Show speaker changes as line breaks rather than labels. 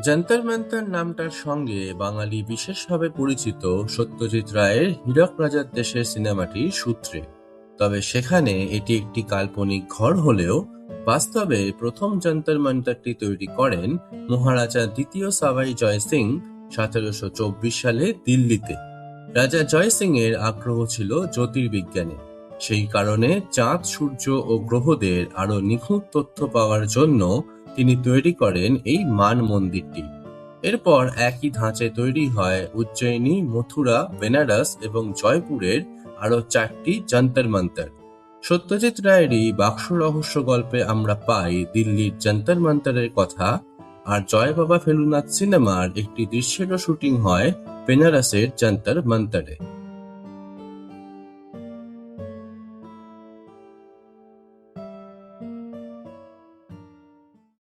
যন্তর মন্তর নামটার সঙ্গে বাঙালি বিশেষভাবে পরিচিত সত্যজিৎ রায়ের হীরক রাজার দেশের সিনেমাটির সূত্রে। তবে সেখানে এটি একটি কাল্পনিক ঘর হলেও বাস্তবে প্রথম যন্তর মন্তরটি তৈরি করেন মহারাজা দ্বিতীয় সাবাই জয় সিং 1724 সালে দিল্লিতে। রাজা জয় সিং এর আগ্রহ ছিল জ্যোতির্বিজ্ঞানে। সেই কারণে চাঁদ, সূর্য ও গ্রহদের আরো নিখুঁত তথ্য পাওয়ার জন্য তিনি তৈরি করেন এই মান মন্দিরটি। এরপর একই ধাঁচে তৈরি হয় উজ্জয়িনী, মথুরা, বেনারস এবং জয়পুরের আরো 4টি যন্তর মন্তর। সত্যজিৎ রায়েরই বাক্স রহস্য গল্পে আমরা পাই দিল্লির যন্তর মন্তরের কথা, আর জয় বাবা ফেলুনাথ সিনেমার একটি দৃশ্যেরও শুটিং হয় বেনারসের যন্তর মন্তরে।